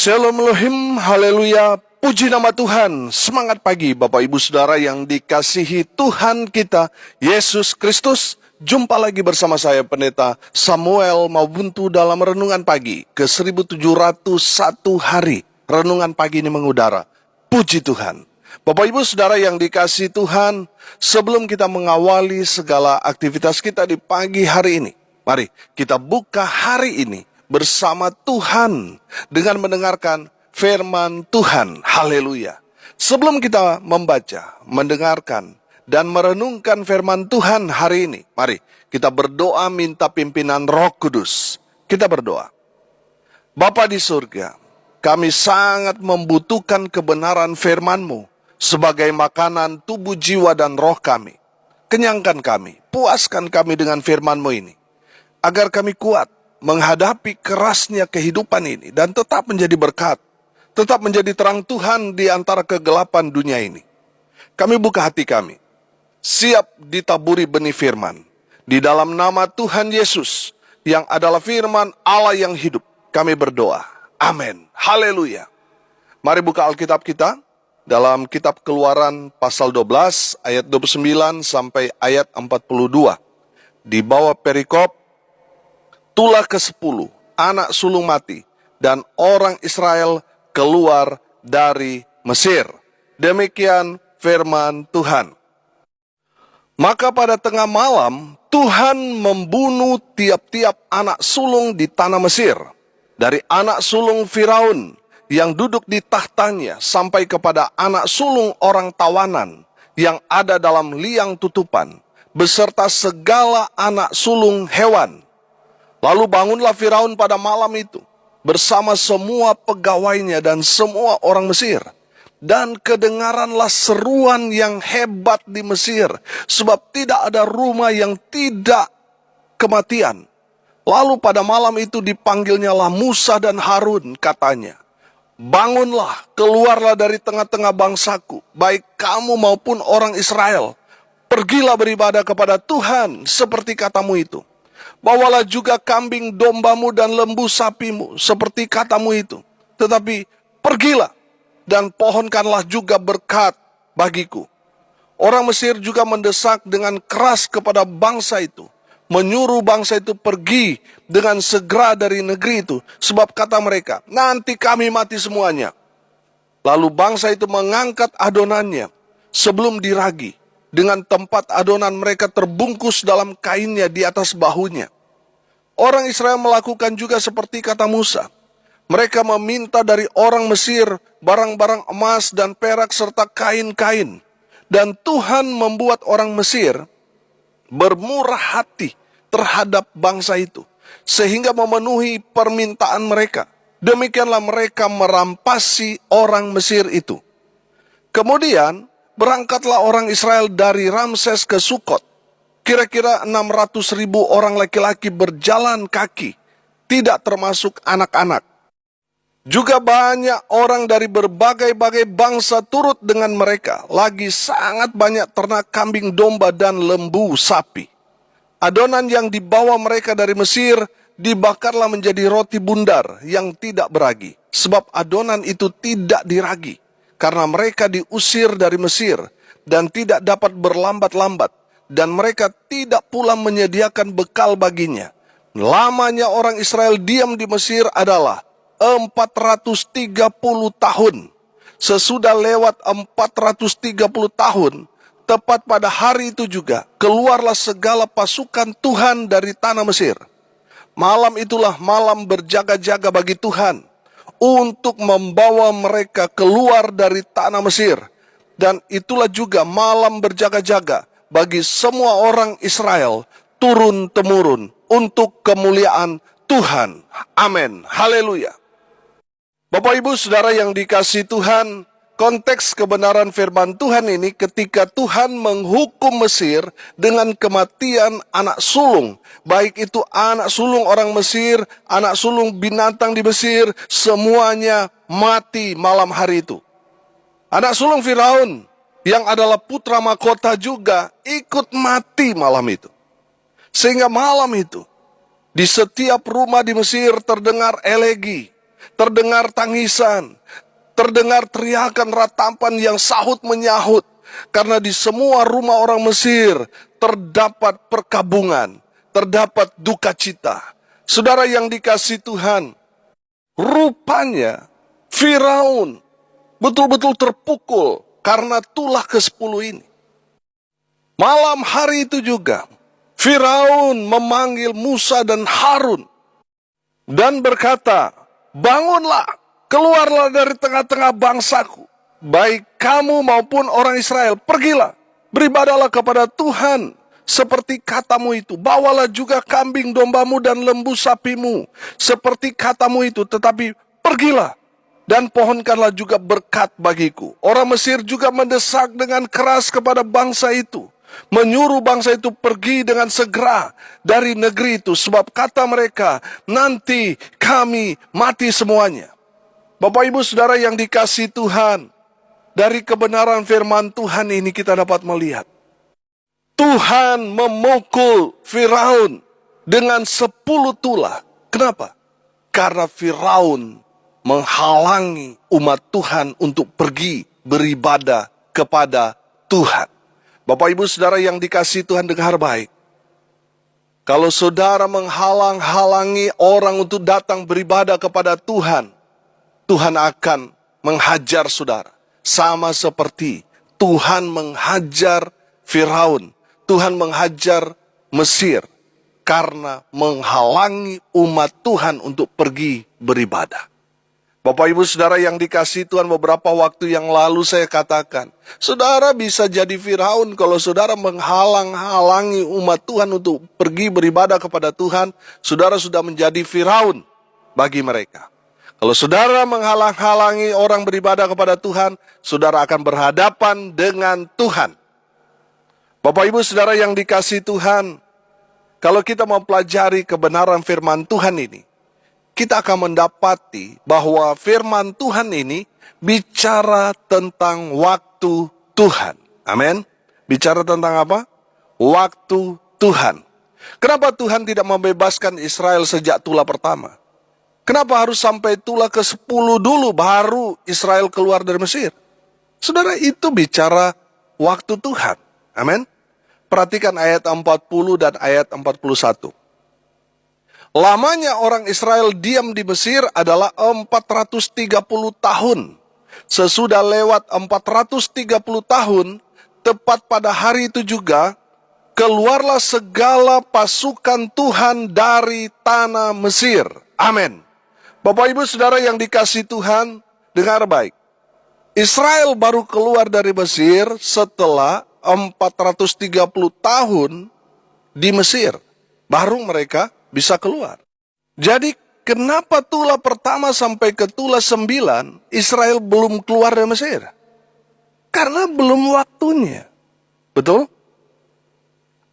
Shalom Elohim, haleluya, puji nama Tuhan. Semangat pagi Bapak Ibu Saudara yang dikasihi Tuhan kita, Yesus Kristus. Jumpa lagi bersama saya Pendeta Samuel Mabuntu dalam Renungan Pagi ke 1701 hari. Renungan pagi ini mengudara. Puji Tuhan. Bapak Ibu Saudara yang dikasihi Tuhan, sebelum kita mengawali segala aktivitas kita di pagi hari ini, mari kita buka hari ini bersama Tuhan dengan mendengarkan firman Tuhan. Haleluya. Sebelum kita membaca, mendengarkan, dan merenungkan firman Tuhan hari ini, mari kita berdoa minta pimpinan Roh Kudus. Kita berdoa. Bapa di surga, kami sangat membutuhkan kebenaran firman-Mu sebagai makanan tubuh, jiwa, dan roh kami. Kenyangkan kami, puaskan kami dengan firman-Mu ini, agar kami kuat menghadapi kerasnya kehidupan ini dan tetap menjadi berkat, tetap menjadi terang Tuhan di antara kegelapan dunia ini. Kami buka hati kami, siap ditaburi benih firman. Di dalam nama Tuhan Yesus, yang adalah firman Allah yang hidup, kami berdoa. Amin. Haleluya. Mari buka Alkitab kita dalam kitab Keluaran pasal 12 ayat 29 sampai ayat 42. Di bawah perikop tulah ke-10, anak sulung mati, dan orang Israel keluar dari Mesir. Demikian firman Tuhan. Maka pada tengah malam, Tuhan membunuh tiap-tiap anak sulung di tanah Mesir, dari anak sulung Firaun yang duduk di tahtanya, sampai kepada anak sulung orang tawanan yang ada dalam liang tutupan, beserta segala anak sulung hewan. Lalu bangunlah Firaun pada malam itu, bersama semua pegawainya dan semua orang Mesir. Dan kedengaranlah seruan yang hebat di Mesir, sebab tidak ada rumah yang tidak kematian. Lalu pada malam itu dipanggilnyalah Musa dan Harun, katanya, bangunlah, keluarlah dari tengah-tengah bangsaku, baik kamu maupun orang Israel. Pergilah beribadah kepada Tuhan seperti katamu itu. Bawalah juga kambing dombamu dan lembu sapimu, seperti katamu itu. Tetapi pergilah dan pohonkanlah juga berkat bagiku. Orang Mesir juga mendesak dengan keras kepada bangsa itu, menyuruh bangsa itu pergi dengan segera dari negeri itu, sebab kata mereka, nanti kami mati semuanya. Lalu bangsa itu mengangkat adonannya sebelum diragi, dengan tempat adonan mereka terbungkus dalam kainnya di atas bahunya. Orang Israel melakukan juga seperti kata Musa. Mereka meminta dari orang Mesir barang-barang emas dan perak serta kain-kain. Dan Tuhan membuat orang Mesir bermurah hati terhadap bangsa itu, sehingga memenuhi permintaan mereka. Demikianlah mereka merampasi orang Mesir itu. Kemudian berangkatlah orang Israel dari Ramses ke Sukot. Kira-kira 600.000 orang laki-laki berjalan kaki, tidak termasuk anak-anak. Juga banyak orang dari berbagai-bagai bangsa turut dengan mereka. Lagi sangat banyak ternak kambing domba dan lembu sapi. Adonan yang dibawa mereka dari Mesir dibakarlah menjadi roti bundar yang tidak beragi. Sebab adonan itu tidak diragi, karena mereka diusir dari Mesir dan tidak dapat berlambat-lambat, dan mereka tidak pula menyediakan bekal baginya. Lamanya orang Israel diam di Mesir adalah 430 tahun. Sesudah lewat 430 tahun, tepat pada hari itu juga, keluarlah segala pasukan Tuhan dari tanah Mesir. Malam itulah malam berjaga-jaga bagi Tuhan, untuk membawa mereka keluar dari tanah Mesir. Dan itulah juga malam berjaga-jaga bagi semua orang Israel turun-temurun untuk kemuliaan Tuhan. Amin. Haleluya. Bapak Ibu Saudara yang dikasihi Tuhan, konteks kebenaran firman Tuhan ini ketika Tuhan menghukum Mesir dengan kematian anak sulung. Baik itu anak sulung orang Mesir, anak sulung binatang di Mesir, semuanya mati malam hari itu. Anak sulung Firaun yang adalah putra mahkota juga ikut mati malam itu. Sehingga malam itu, di setiap rumah di Mesir terdengar elegi, terdengar tangisan, terdengar teriakan ratapan yang sahut menyahut. Karena di semua rumah orang Mesir terdapat perkabungan, terdapat duka cita. Saudara yang dikasihi Tuhan, rupanya Firaun betul-betul terpukul karena tulah ke-10 ini. Malam hari itu juga, Firaun memanggil Musa dan Harun dan berkata, bangunlah, keluarlah dari tengah-tengah bangsaku, baik kamu maupun orang Israel, pergilah, beribadahlah kepada Tuhan seperti katamu itu. Bawalah juga kambing dombamu dan lembu sapimu seperti katamu itu, tetapi pergilah dan pohonkanlah juga berkat bagiku. Orang Mesir juga mendesak dengan keras kepada bangsa itu, menyuruh bangsa itu pergi dengan segera dari negeri itu, sebab kata mereka, nanti kami mati semuanya. Bapak Ibu Saudara yang dikasihi Tuhan, dari kebenaran firman Tuhan ini kita dapat melihat Tuhan memukul Firaun dengan 10 tulah. Kenapa? Karena Firaun menghalangi umat Tuhan untuk pergi beribadah kepada Tuhan. Bapak Ibu Saudara yang dikasihi Tuhan, dengar baik. Kalau saudara menghalang-halangi orang untuk datang beribadah kepada Tuhan, Tuhan akan menghajar saudara. Sama seperti Tuhan menghajar Firaun, Tuhan menghajar Mesir karena menghalangi umat Tuhan untuk pergi beribadah. Bapak Ibu Saudara yang dikasihi Tuhan, beberapa waktu yang lalu saya katakan, saudara bisa jadi Firaun kalau saudara menghalang-halangi umat Tuhan untuk pergi beribadah kepada Tuhan. Saudara sudah menjadi Firaun bagi mereka. Kalau saudara menghalang-halangi orang beribadah kepada Tuhan, saudara akan berhadapan dengan Tuhan. Bapak Ibu Saudara yang dikasihi Tuhan, kalau kita mempelajari kebenaran firman Tuhan ini, kita akan mendapati bahwa firman Tuhan ini bicara tentang waktu Tuhan. Amin. Bicara tentang apa? Waktu Tuhan. Kenapa Tuhan tidak membebaskan Israel sejak tulah pertama? Kenapa harus sampai tulah ke-10 dulu baru Israel keluar dari Mesir? Saudara, itu bicara waktu Tuhan. Amin. Perhatikan ayat 40 dan ayat 41. Lamanya orang Israel diam di Mesir adalah 430 tahun. Sesudah lewat 430 tahun, tepat pada hari itu juga, keluarlah segala pasukan Tuhan dari tanah Mesir. Amin. Bapak Ibu Saudara yang dikasihi Tuhan, dengar baik. Israel baru keluar dari Mesir setelah 430 tahun di Mesir. Baru mereka bisa keluar. Jadi kenapa tulah pertama sampai ke tulah 9 Israel belum keluar dari Mesir? Karena belum waktunya. Betul?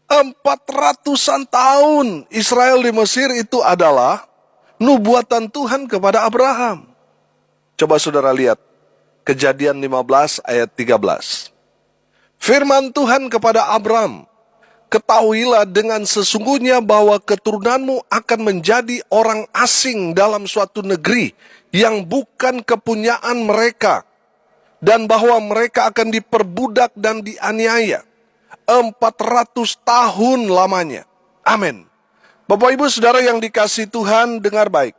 400-an tahun Israel di Mesir itu adalah nubuatan Tuhan kepada Abraham. Coba saudara lihat Kejadian 15 ayat 13. Firman Tuhan kepada Abram, ketahuilah dengan sesungguhnya bahwa keturunanmu akan menjadi orang asing dalam suatu negeri yang bukan kepunyaan mereka, dan bahwa mereka akan diperbudak dan dianiaya 400 tahun lamanya. Amin. Bapak Ibu Saudara yang dikasihi Tuhan, dengar baik.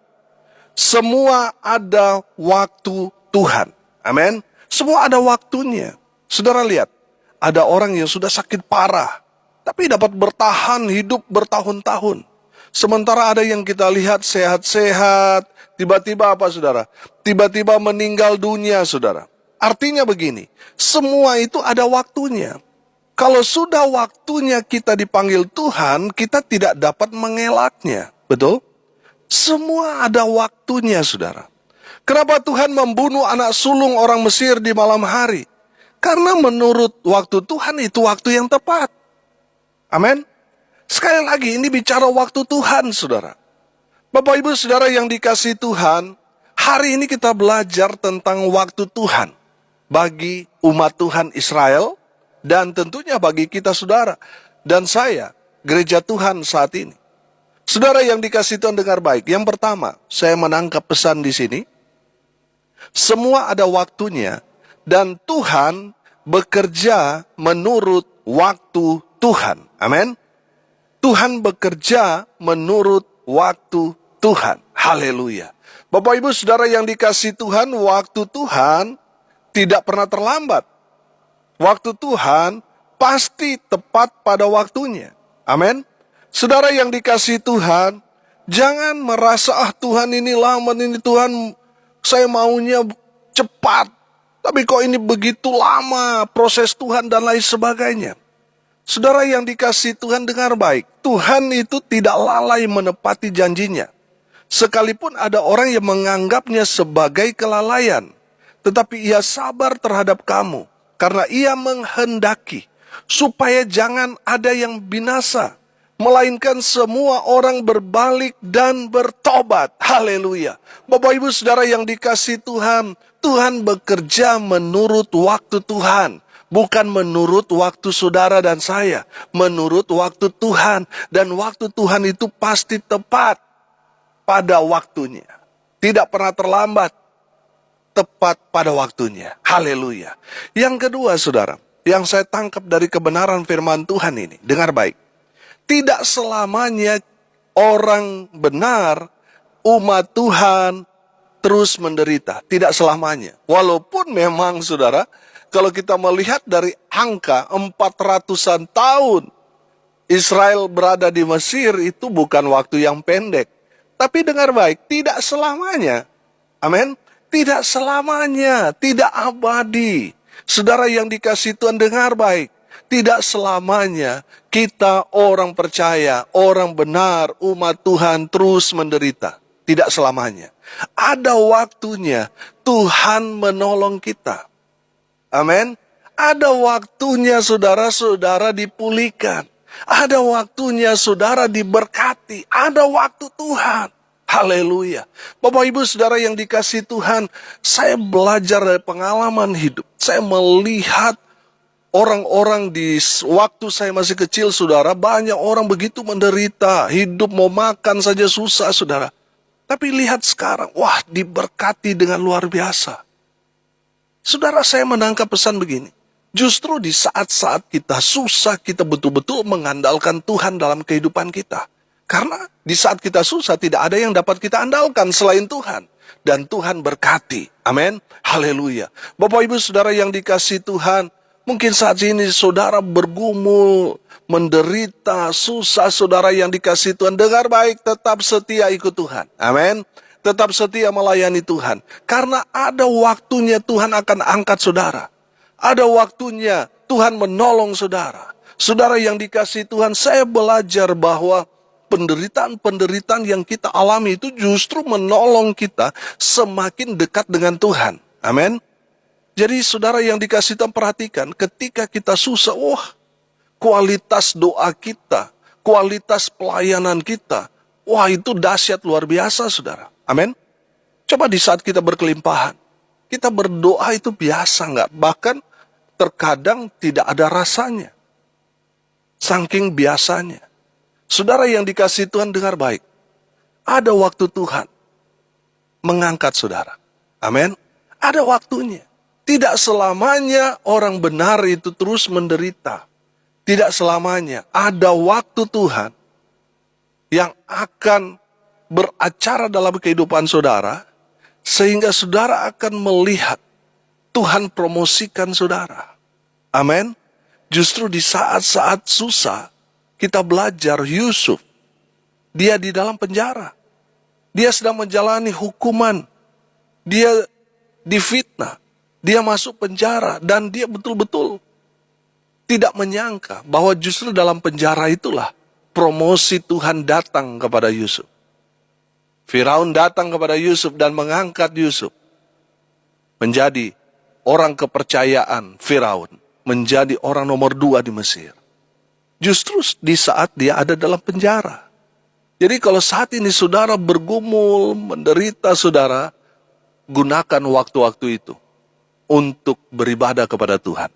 Semua ada waktu Tuhan. Amin. Semua ada waktunya. Saudara lihat, ada orang yang sudah sakit parah, tapi dapat bertahan hidup bertahun-tahun. Sementara ada yang kita lihat sehat-sehat, tiba-tiba apa saudara? Tiba-tiba meninggal dunia saudara. Artinya begini, semua itu ada waktunya. Kalau sudah waktunya kita dipanggil Tuhan, kita tidak dapat mengelaknya. Betul? Semua ada waktunya saudara. Kenapa Tuhan membunuh anak sulung orang Mesir di malam hari? Karena menurut waktu Tuhan itu waktu yang tepat. Amin. Sekali lagi ini bicara waktu Tuhan saudara. Bapak Ibu Saudara yang dikasihi Tuhan, hari ini kita belajar tentang waktu Tuhan bagi umat Tuhan Israel dan tentunya bagi kita saudara dan saya, gereja Tuhan saat ini. Saudara yang dikasihi Tuhan, dengar baik. Yang pertama, saya menangkap pesan di sini. Semua ada waktunya dan Tuhan bekerja menurut waktu Tuhan. Amin. Tuhan bekerja menurut waktu Tuhan. Haleluya. Bapak Ibu Saudara yang dikasihi Tuhan, waktu Tuhan tidak pernah terlambat. Waktu Tuhan pasti tepat pada waktunya. Amin. Saudara yang dikasihi Tuhan, jangan merasa, Tuhan ini lama, ini Tuhan saya maunya cepat. Tapi kok ini begitu lama proses Tuhan dan lain sebagainya. Saudara yang dikasihi Tuhan, dengar baik. Tuhan itu tidak lalai menepati janjinya. Sekalipun ada orang yang menganggapnya sebagai kelalaian, tetapi ia sabar terhadap kamu, karena ia menghendaki supaya jangan ada yang binasa, melainkan semua orang berbalik dan bertobat. Haleluya. Bapak Ibu Saudara yang dikasihi Tuhan, Tuhan bekerja menurut waktu Tuhan. Bukan menurut waktu saudara dan saya. Menurut waktu Tuhan. Dan waktu Tuhan itu pasti tepat pada waktunya. Tidak pernah terlambat. Tepat pada waktunya. Haleluya. Yang kedua saudara, yang saya tangkap dari kebenaran firman Tuhan ini. Dengar baik. Tidak selamanya orang benar, umat Tuhan terus menderita. Tidak selamanya. Walaupun memang saudara, kalau kita melihat dari angka 400-an tahun Israel berada di Mesir, itu bukan waktu yang pendek. Tapi dengar baik, tidak selamanya. Amin. Tidak selamanya, tidak abadi. Saudara yang dikasihi Tuhan, dengar baik. Tidak selamanya kita orang percaya, orang benar, umat Tuhan terus menderita. Tidak selamanya. Ada waktunya Tuhan menolong kita. Amin. Ada waktunya saudara-saudara dipulihkan. Ada waktunya saudara diberkati. Ada waktu Tuhan. Haleluya. Bapak Ibu Saudara yang dikasihi Tuhan, saya belajar dari pengalaman hidup. Saya melihat orang-orang di waktu saya masih kecil, saudara, banyak orang begitu menderita. Hidup mau makan saja susah, saudara. Tapi lihat sekarang, wah, diberkati dengan luar biasa. Saudara, saya menangkap pesan begini. Justru di saat-saat kita susah, kita betul-betul mengandalkan Tuhan dalam kehidupan kita. Karena di saat kita susah, tidak ada yang dapat kita andalkan selain Tuhan. Dan Tuhan berkati. Amin. Haleluya. Bapak Ibu Saudara yang dikasihi Tuhan, mungkin saat ini saudara bergumul, menderita, susah. Saudara yang dikasihi Tuhan, dengar baik, tetap setia ikut Tuhan. Amin. Tetap setia melayani Tuhan. Karena ada waktunya Tuhan akan angkat saudara. Ada waktunya Tuhan menolong saudara. Saudara yang dikasihi Tuhan, saya belajar bahwa penderitaan-penderitaan yang kita alami itu justru menolong kita semakin dekat dengan Tuhan. Amin. Jadi saudara yang dikasihi Tuhan, perhatikan ketika kita susah, kualitas doa kita, kualitas pelayanan kita, itu dahsyat luar biasa saudara. Amin. Coba di saat kita berkelimpahan, kita berdoa itu biasa nggak? Bahkan terkadang tidak ada rasanya. Saking biasanya. Saudara yang dikasihi Tuhan, dengar baik. Ada waktu Tuhan mengangkat saudara. Amin. Ada waktunya. Tidak selamanya orang benar itu terus menderita. Tidak selamanya. Ada waktu Tuhan yang akan beracara dalam kehidupan saudara, sehingga saudara akan melihat Tuhan promosikan saudara. Amin. Justru di saat-saat susah, kita belajar Yusuf. Dia di dalam penjara. Dia sedang menjalani hukuman. Dia difitnah. Dia masuk penjara. Dan dia betul-betul tidak menyangka bahwa justru dalam penjara itulah promosi Tuhan datang kepada Yusuf. Firaun datang kepada Yusuf dan mengangkat Yusuf menjadi orang kepercayaan Firaun, menjadi orang nomor 2 di Mesir. Justru di saat dia ada dalam penjara. Jadi kalau saat ini saudara bergumul, menderita saudara, gunakan waktu-waktu itu untuk beribadah kepada Tuhan.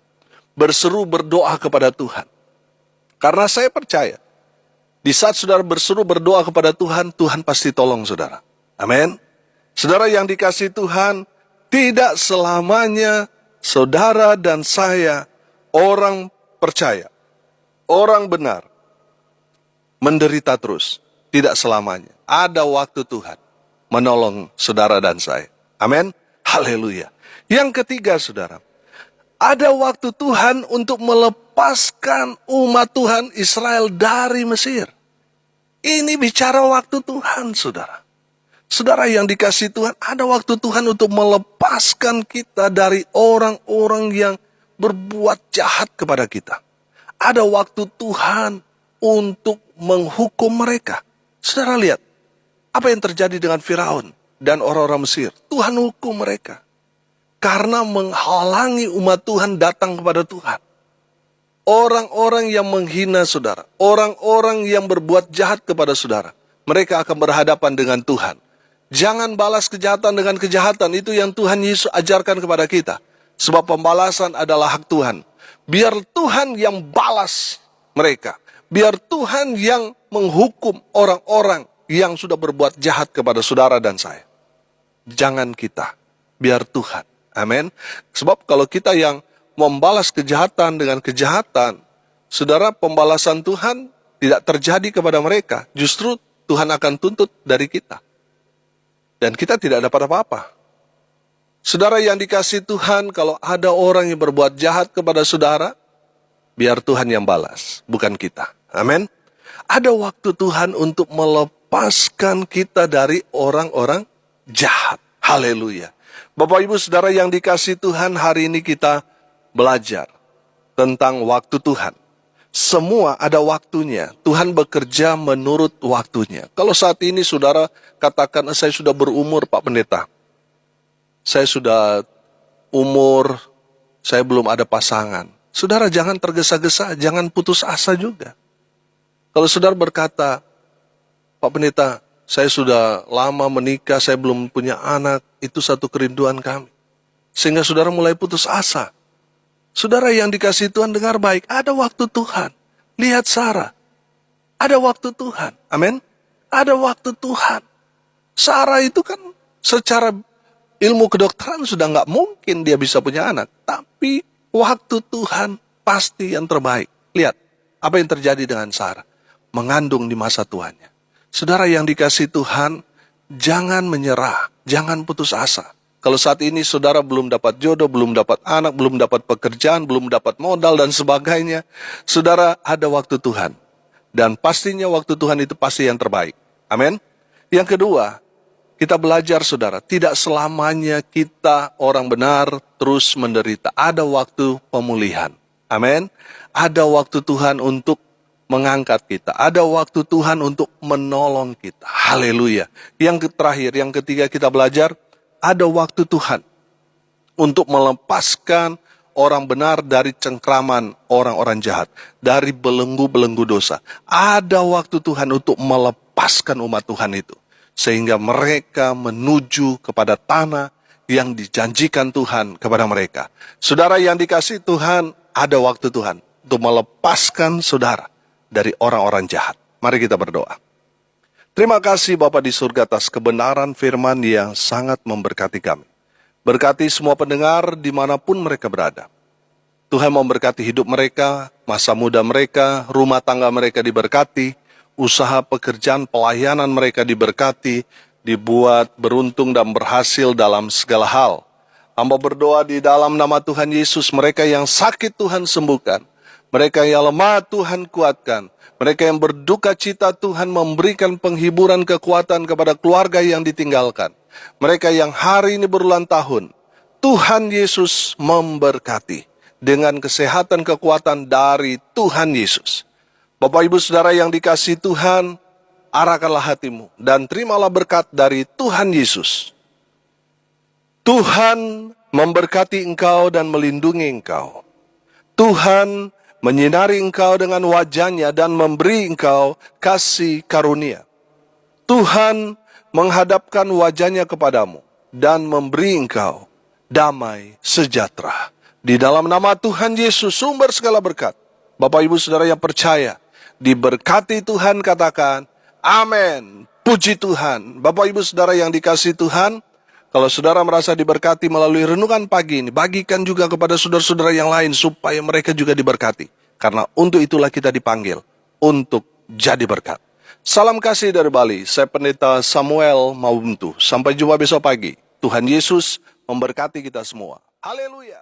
Berseru, berdoa kepada Tuhan. Karena saya percaya, Di saat saudara berseru berdoa kepada Tuhan, Tuhan pasti tolong saudara. Amin. Saudara yang dikasihi Tuhan, tidak selamanya saudara dan saya orang percaya, orang benar, menderita terus. Tidak selamanya. Ada waktu Tuhan menolong saudara dan saya. Amin. Haleluya. Yang ketiga saudara, ada waktu Tuhan untuk melepaskan umat Tuhan Israel dari Mesir. Ini bicara waktu Tuhan, saudara. Saudara yang dikasihi Tuhan, ada waktu Tuhan untuk melepaskan kita dari orang-orang yang berbuat jahat kepada kita. Ada waktu Tuhan untuk menghukum mereka. Saudara lihat, apa yang terjadi dengan Firaun dan orang-orang Mesir. Tuhan hukum mereka. Karena menghalangi umat Tuhan datang kepada Tuhan. Orang-orang yang menghina saudara, orang-orang yang berbuat jahat kepada saudara, mereka akan berhadapan dengan Tuhan. Jangan balas kejahatan dengan kejahatan, itu yang Tuhan Yesus ajarkan kepada kita. Sebab pembalasan adalah hak Tuhan. Biar Tuhan yang balas mereka. Biar Tuhan yang menghukum orang-orang yang sudah berbuat jahat kepada saudara dan saya. Jangan kita, biar Tuhan. Amin. Sebab kalau kita yang membalas kejahatan dengan kejahatan, saudara, pembalasan Tuhan tidak terjadi kepada mereka. Justru Tuhan akan tuntut dari kita. Dan kita tidak dapat apa-apa. Saudara yang dikasihi Tuhan, kalau ada orang yang berbuat jahat kepada saudara, biar Tuhan yang balas, bukan kita. Amin. Ada waktu Tuhan untuk melepaskan kita dari orang-orang jahat. Haleluya. Bapak Ibu Saudara yang dikasihi Tuhan, hari ini kita belajar tentang waktu Tuhan. Semua ada waktunya. Tuhan bekerja menurut waktunya. Kalau saat ini saudara katakan, saya sudah berumur Pak Pendeta. Saya sudah umur, saya belum ada pasangan. Saudara jangan tergesa-gesa, jangan putus asa juga. Kalau saudara berkata, Pak Pendeta, saya sudah lama menikah, saya belum punya anak, itu satu kerinduan kami. Sehingga saudara mulai putus asa. Saudara yang dikasihi Tuhan, dengar baik, ada waktu Tuhan. Lihat Sarah, ada waktu Tuhan. Amin. Ada waktu Tuhan. Sarah itu kan secara ilmu kedokteran sudah nggak mungkin dia bisa punya anak. Tapi waktu Tuhan pasti yang terbaik. Lihat, apa yang terjadi dengan Sarah. Mengandung di masa tuannya. Saudara yang dikasihi Tuhan, jangan menyerah, jangan putus asa. Kalau saat ini saudara belum dapat jodoh, belum dapat anak, belum dapat pekerjaan, belum dapat modal dan sebagainya, saudara ada waktu Tuhan. Dan pastinya waktu Tuhan itu pasti yang terbaik. Amin. Yang kedua, kita belajar saudara, tidak selamanya kita orang benar terus menderita. Ada waktu pemulihan. Amin. Ada waktu Tuhan untuk mengangkat kita. Ada waktu Tuhan untuk menolong kita. Haleluya. Yang terakhir, yang ketiga kita belajar, ada waktu Tuhan untuk melepaskan orang benar dari cengkraman orang-orang jahat. Dari belenggu-belenggu dosa. Ada waktu Tuhan untuk melepaskan umat Tuhan itu. Sehingga mereka menuju kepada tanah yang dijanjikan Tuhan kepada mereka. Saudara yang dikasihi Tuhan, ada waktu Tuhan untuk melepaskan saudara dari orang-orang jahat. Mari kita berdoa. Terima kasih Bapa di surga atas kebenaran firman yang sangat memberkati kami. Berkati semua pendengar dimanapun mereka berada. Tuhan memberkati hidup mereka, masa muda mereka, rumah tangga mereka diberkati, usaha pekerjaan pelayanan mereka diberkati, dibuat beruntung dan berhasil dalam segala hal. Hamba berdoa di dalam nama Tuhan Yesus, mereka yang sakit Tuhan sembuhkan. Mereka yang lemah Tuhan kuatkan. Mereka yang berduka cita Tuhan memberikan penghiburan kekuatan kepada keluarga yang ditinggalkan. Mereka yang hari ini berulang tahun. Tuhan Yesus memberkati dengan kesehatan kekuatan dari Tuhan Yesus. Bapak Ibu Saudara yang dikasihi Tuhan, arahkanlah hatimu dan terimalah berkat dari Tuhan Yesus. Tuhan memberkati engkau dan melindungi engkau. Tuhan menyinari engkau dengan wajahnya dan memberi engkau kasih karunia. Tuhan menghadapkan wajahnya kepadamu dan memberi engkau damai sejahtera. Di dalam nama Tuhan Yesus, sumber segala berkat. Bapak Ibu Saudara yang percaya, diberkati Tuhan, katakan amin. Puji Tuhan. Bapak Ibu Saudara yang dikasihi Tuhan, kalau saudara merasa diberkati melalui renungan pagi ini, bagikan juga kepada saudara-saudara yang lain supaya mereka juga diberkati. Karena untuk itulah kita dipanggil, untuk jadi berkat. Salam kasih dari Bali, saya Pendeta Samuel Mawuntu. Sampai jumpa besok pagi. Tuhan Yesus memberkati kita semua. Haleluya.